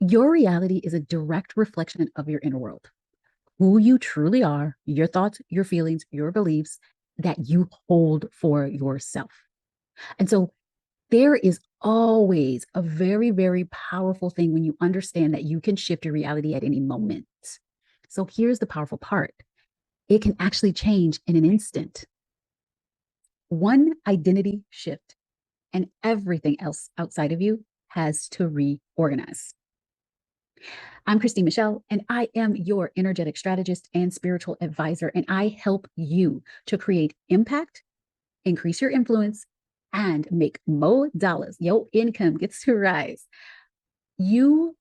Your reality is a direct reflection of your inner world, who you truly are, your thoughts, your feelings, your beliefs that you hold for yourself. And so there is always a very, very powerful thing when you understand that you can shift your reality at any moment. So here's the powerful part: it can actually change in an instant. One identity shift, and everything else outside of you has to reorganize. I'm Christine Michelle, and I am your energetic strategist and spiritual advisor. And I help you to create impact, increase your influence, and make more dollars. Your income gets to rise. You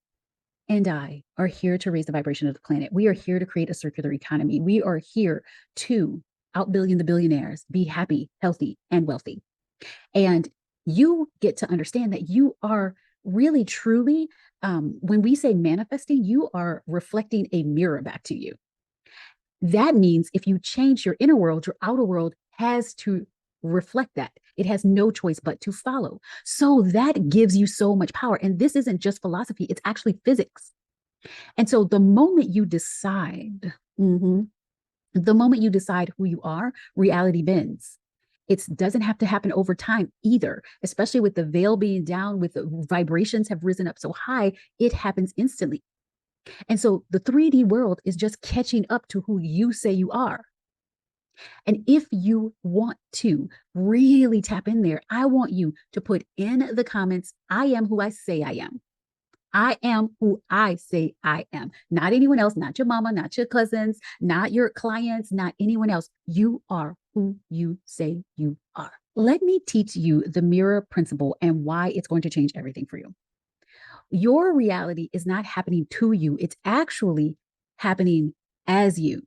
and I are here to raise the vibration of the planet. We are here to create a circular economy. We are here to outbillion the billionaires, be happy, healthy, and wealthy. And you get to understand that you are really, truly, when we say manifesting, you are reflecting a mirror back to you. That means if you change your inner world, your outer world has to reflect that. It has no choice but to follow. So that gives you so much power. And this isn't just philosophy, it's actually physics. And so the moment you decide, the moment you decide who you are, reality bends. It doesn't have to happen over time either, especially with the veil being down, with the vibrations have risen up so high, it happens instantly. And so the 3D world is just catching up to who you say you are. And if you want to really tap in there, I want you to put in the comments, I am who I say I am. I am who I say I am. Not anyone else, not your mama, not your cousins, not your clients, not anyone else. You are who you say you are. Let me teach you the mirror principle and why it's going to change everything for you. Your reality is not happening to you, it's actually happening as you,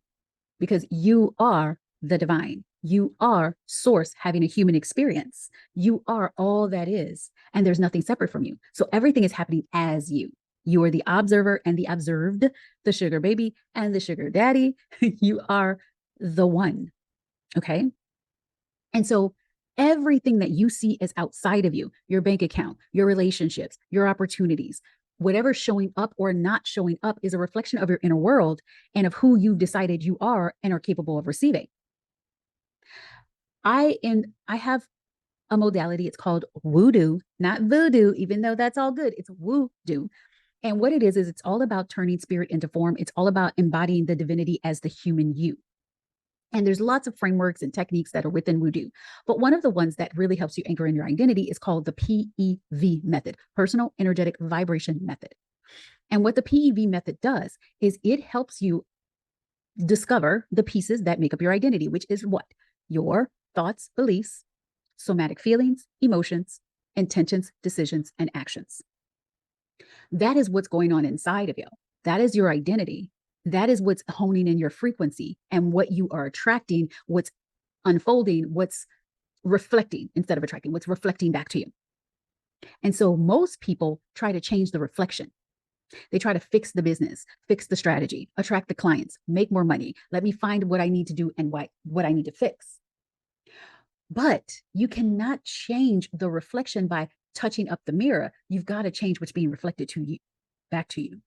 because you are the divine. You are source having a human experience. You are all that is, and there's nothing separate from you. So everything is happening as you. You are the observer and the observed, the sugar baby and the sugar daddy. You are the one. Okay. And so everything that you see is outside of you, your bank account, your relationships, your opportunities, whatever's showing up or not showing up is a reflection of your inner world and of who you've decided you are and are capable of receiving. I have a modality. It's called voodoo, not voodoo, even though that's all good. It's voodoo. And what it is it's all about turning spirit into form. It's all about embodying the divinity as the human you. And there's lots of frameworks and techniques that are within voodoo. But one of the ones that really helps you anchor in your identity is called the PEV method, personal energetic vibration method. And what the PEV method does is it helps you discover the pieces that make up your identity, which is what? Your thoughts, beliefs, somatic feelings, emotions, intentions, decisions, and actions. That is what's going on inside of you. That is your identity. That is what's honing in your frequency and what you are attracting, what's unfolding, what's reflecting instead of attracting, what's reflecting back to you. And so most people try to change the reflection. They try to fix the business, fix the strategy, attract the clients, make more money. Let me find what I need to do and what I need to fix. But you cannot change the reflection by touching up the mirror. You've got to change what's being reflected to you, back to you.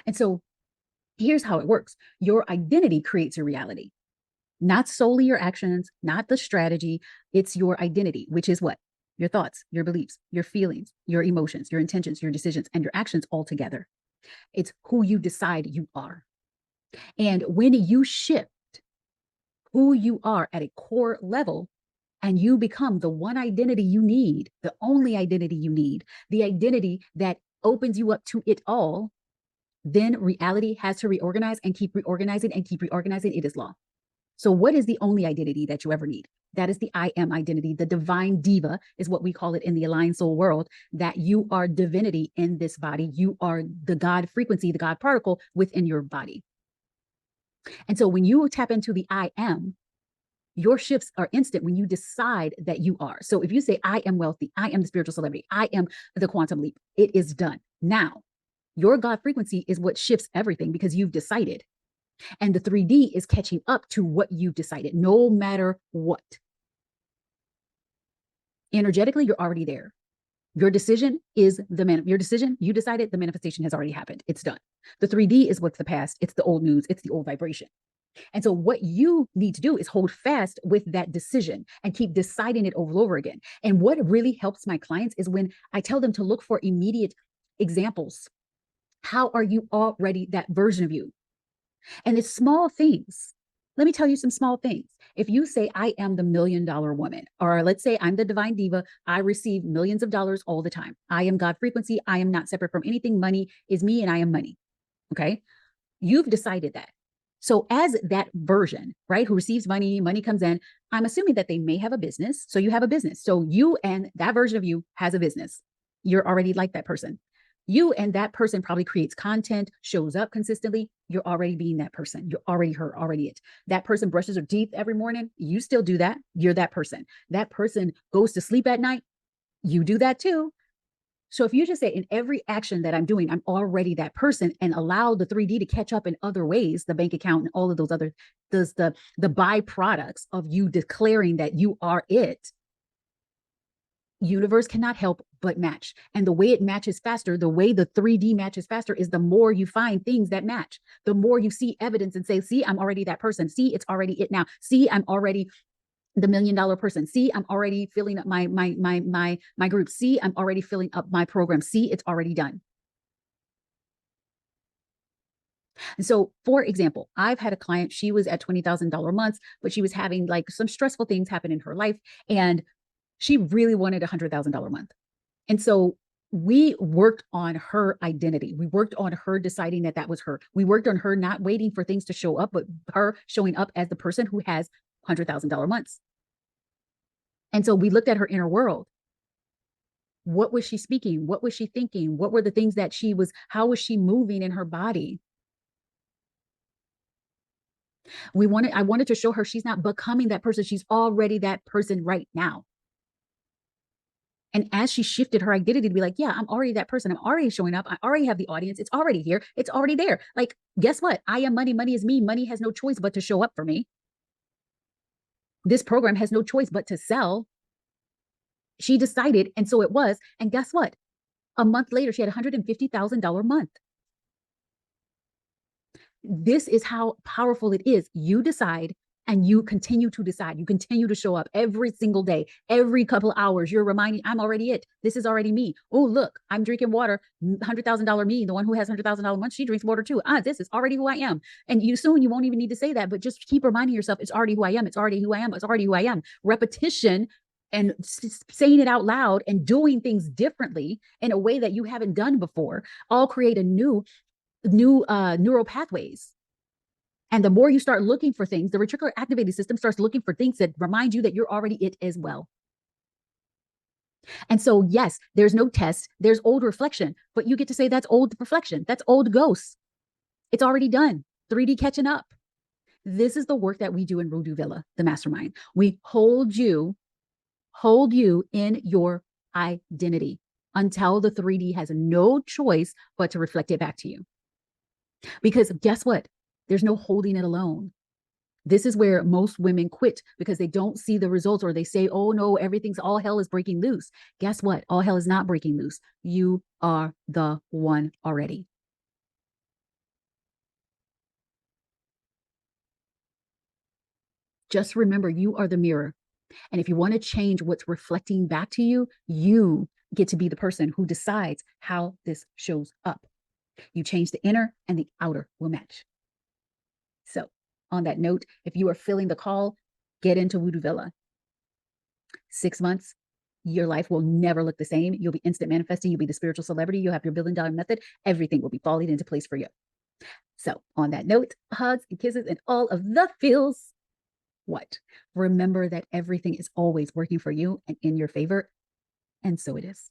And so here's how it works. Your identity creates your reality, not solely your actions, not the strategy. It's your identity, which is what? Your thoughts, your beliefs, your feelings, your emotions, your intentions, your decisions, and your actions all together. It's who you decide you are. And when you shift who you are at a core level, and you become the one identity you need, the only identity you need, the identity that opens you up to it all, then reality has to reorganize and keep reorganizing and keep reorganizing. It is law. So what is the only identity that you ever need? That is the I am identity. The divine diva is what we call it in the aligned soul world, that you are divinity in this body. You are the God frequency, the God particle within your body. And so when you tap into the I am, your shifts are instant when you decide that you are. So if you say, I am wealthy, I am the spiritual celebrity, I am the quantum leap, it is done. Now, your God frequency is what shifts everything because you've decided. And the 3D is catching up to what you've decided, no matter what. Energetically, you're already there. Your decision is your decision. You decided, the manifestation has already happened. It's done. The 3D is what's the past. It's the old news. It's the old vibration. And so what you need to do is hold fast with that decision and keep deciding it over and over again. And what really helps my clients is when I tell them to look for immediate examples. How are you already that version of you? And it's small things. Let me tell you some small things. If you say, I am the $1,000,000 woman, or let's say I'm the divine diva, I receive millions of dollars all the time. I am God frequency. I am not separate from anything. Money is me and I am money. Okay. You've decided that. So as that version, right, who receives money, money comes in, I'm assuming that they may have a business. So you have a business. So you and that version of you has a business. You're already like that person. You and that person probably creates content, shows up consistently. You're already being that person. You're already her, already it. That person brushes her teeth every morning. You still do that. You're that person. That person goes to sleep at night. You do that too. So if you just say in every action that I'm doing, I'm already that person, and allow the 3D to catch up in other ways, the bank account and all of those other, the byproducts of you declaring that you are it, universe cannot help but match. And the way it matches faster, the way the 3D matches faster, is the more you find things that match, the more you see evidence and say, see, I'm already that person. See, it's already it now. See, I'm already the $1,000,000 person. See, I'm already filling up my group. See, I'm already filling up my program. See, it's already done. And so, for example, I've had a client, she was at $20,000 months, but she was having like some stressful things happen in her life. And she really wanted $100,000 a month. And so we worked on her identity. We worked on her deciding that that was her. We worked on her not waiting for things to show up, but her showing up as the person who has $100,000 months. And so we looked at her inner world. What was she speaking? What was she thinking? What were the things that how was she moving in her body? I wanted to show her she's not becoming that person. She's already that person right now. And as she shifted her identity to be like, yeah, I'm already that person. I'm already showing up. I already have the audience. It's already here. It's already there. Like, guess what? I am money. Money is me. Money has no choice but to show up for me. This program has no choice but to sell. She decided, and so it was. And guess what? A month later, she had $150,000 a month. This is how powerful it is. You decide, and you continue to decide. You continue to show up every single day, every couple of hours. You're reminding, I'm already it. This is already me. Oh, look, I'm drinking water. $100,000 me, the one who has $100,000 a month, she drinks water too. This is already who I am. And you won't even need to say that, but just keep reminding yourself, it's already who I am. It's already who I am. It's already who I am. Repetition and saying it out loud and doing things differently in a way that you haven't done before all create a new neural pathways. And the more you start looking for things, the reticular activating system starts looking for things that remind you that you're already it as well. And so, yes, there's no test, there's old reflection, but you get to say that's old reflection, that's old ghosts. It's already done. 3D catching up. This is the work that we do in Voodoo Villa, the mastermind. We hold you in your identity until the 3D has no choice but to reflect it back to you. Because guess what? There's no holding it alone. This is where most women quit because they don't see the results, or they say, oh no, all hell is breaking loose. Guess what? All hell is not breaking loose. You are the one already. Just remember, you are the mirror. And if you want to change what's reflecting back to you, you get to be the person who decides how this shows up. You change the inner and the outer will match. So on that note, if you are feeling the call, get into Voodoo Villa. 6 months, your life will never look the same. You'll be instant manifesting. You'll be the spiritual celebrity. You'll have your $1 billion method. Everything will be falling into place for you. So on that note, hugs and kisses and all of the feels. What? Remember that everything is always working for you and in your favor. And so it is.